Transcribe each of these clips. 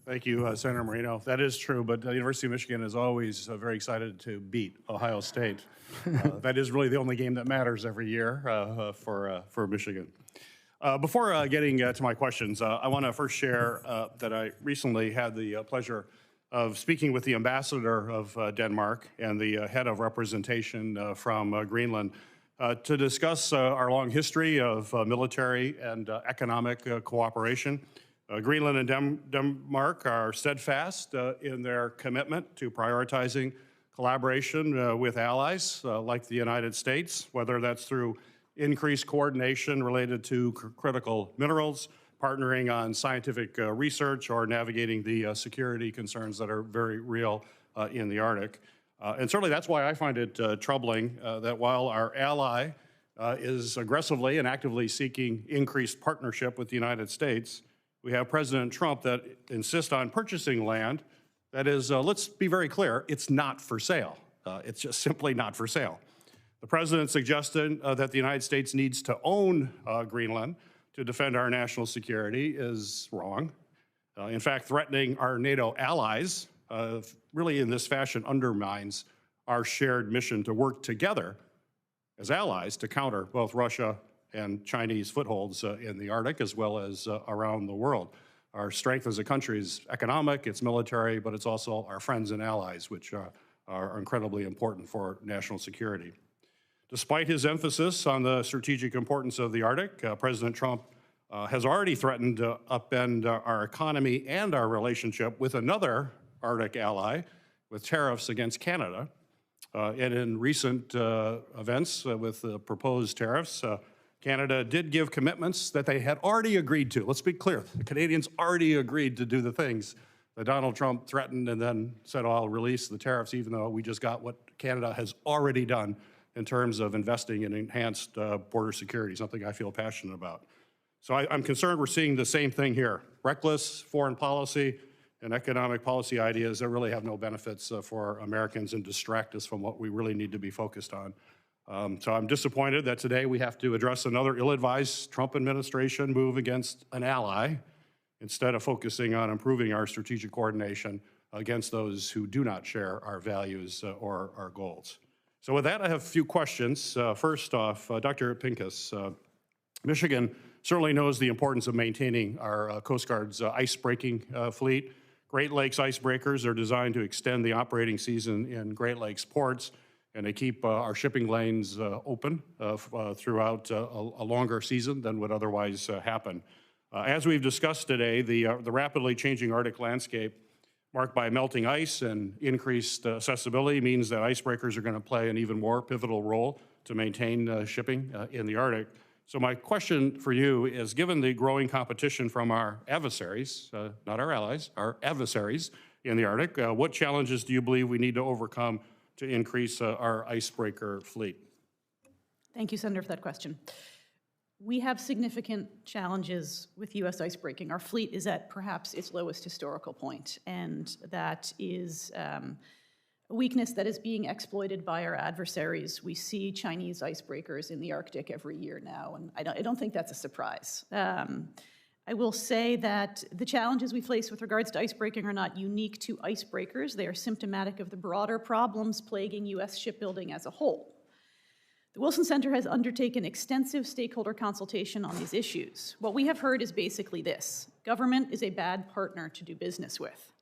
Thank you, Senator Moreno. That is true, but the University of Michigan is always very excited to beat Ohio State. That is really the only game that matters every year for Michigan. Before getting to my questions, I want to first share that I recently had the pleasure of speaking with the ambassador of Denmark and the head of representation from Greenland to discuss our long history of military and economic cooperation. Greenland and Denmark are steadfast in their commitment to prioritizing collaboration with allies like the United States, whether that's through increased coordination related to critical minerals, partnering on scientific research, or navigating the security concerns that are very real in the Arctic. And certainly that's why I find it troubling that while our ally is aggressively and actively seeking increased partnership with the United States, we have President Trump that insists on purchasing land that is, let's be very clear, it's not for sale. It's just simply not for sale. The president suggested that the United States needs to own Greenland to defend our national security is wrong. In fact, threatening our NATO allies really in this fashion undermines our shared mission to work together as allies to counter both Russia and Chinese footholds in the Arctic as well as around the world. Our strength as a country is economic, it's military, but it's also our friends and allies, which are incredibly important for national security. Despite his emphasis on the strategic importance of the Arctic, President Trump has already threatened to upend our economy and our relationship with another Arctic ally with tariffs against Canada. And in recent events with the proposed tariffs, Canada did give commitments that they had already agreed to. Let's be clear, the Canadians already agreed to do the things that Donald Trump threatened and then said, oh, I'll release the tariffs, even though we just got what Canada has already done in terms of investing in enhanced border security, something I feel passionate about. So I'm concerned we're seeing the same thing here. Reckless foreign policy and economic policy ideas that really have no benefits for Americans and distract us from what we really need to be focused on. So I'm disappointed that today we have to address another ill-advised Trump administration move against an ally instead of focusing on improving our strategic coordination against those who do not share our values or our goals. So with that, I have a few questions. First off, Dr. Pincus, Michigan certainly knows the importance of maintaining our Coast Guard's ice-breaking fleet. Great Lakes icebreakers are designed to extend the operating season in Great Lakes ports, and they keep our shipping lanes open throughout a longer season than would otherwise happen. As we've discussed today, the rapidly changing Arctic landscape marked by melting ice and increased accessibility means that icebreakers are going to play an even more pivotal role to maintain shipping in the Arctic. So my question for you is, given the growing competition from our adversaries, not our allies, our adversaries in the Arctic, what challenges do you believe we need to overcome to increase our icebreaker fleet? Thank you, Senator, for that question. We have significant challenges with U.S. icebreaking. Our fleet is at perhaps its lowest historical point, and that is a weakness that is being exploited by our adversaries. We see Chinese icebreakers in the Arctic every year now, and I don't think that's a surprise. I will say that the challenges we face with regards to icebreaking are not unique to icebreakers. They are symptomatic of the broader problems plaguing U.S. shipbuilding as a whole. The Wilson Center has undertaken extensive stakeholder consultation on these issues. What we have heard is basically this: government is a bad partner to do business with.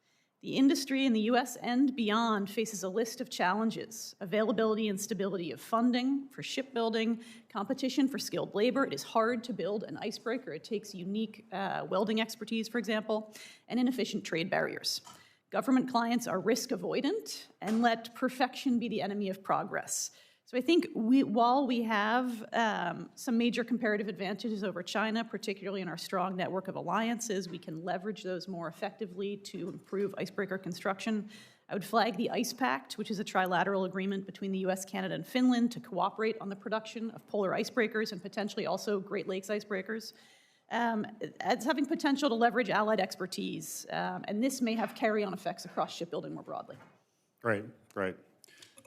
The industry in the U.S. and beyond faces a list of challenges: availability and stability of funding for shipbuilding, competition for skilled labor. It is hard to build an icebreaker. It takes unique welding expertise, for example, and inefficient trade barriers. Government clients are risk avoidant and let perfection be the enemy of progress. So I think while we have some major comparative advantages over China, particularly in our strong network of alliances, we can leverage those more effectively to improve icebreaker construction. I would flag the Ice Pact, which is a trilateral agreement between the US, Canada, and Finland to cooperate on the production of polar icebreakers and potentially also Great Lakes icebreakers, as having potential to leverage allied expertise. And this may have carry-on effects across shipbuilding more broadly. Great, great.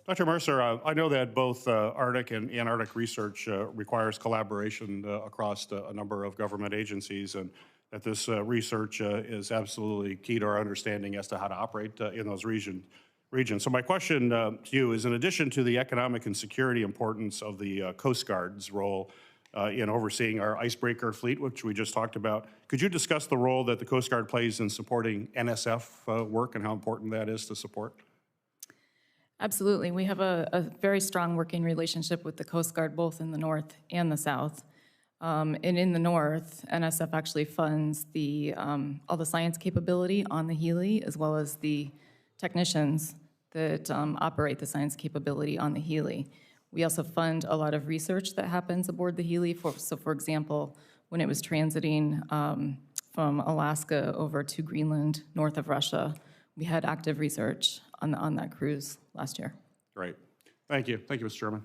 Dr. Mercer, I know that both Arctic and Antarctic research requires collaboration across a number of government agencies, and that this research is absolutely key to our understanding as to how to operate in those regions. So my question to you is, in addition to the economic and security importance of the Coast Guard's role in overseeing our icebreaker fleet, which we just talked about, could you discuss the role that the Coast Guard plays in supporting NSF work and how important that is to support? Absolutely. We have a very strong working relationship with the Coast Guard, both in the north and the south. And in the north, NSF actually funds all the science capability on the Healy, as well as the technicians that operate the science capability on the Healy. We also fund a lot of research that happens aboard the Healy. So for example, when it was transiting from Alaska over to Greenland, north of Russia, we had active research on that cruise last year. Great. Thank you. Thank you, Mr. Chairman.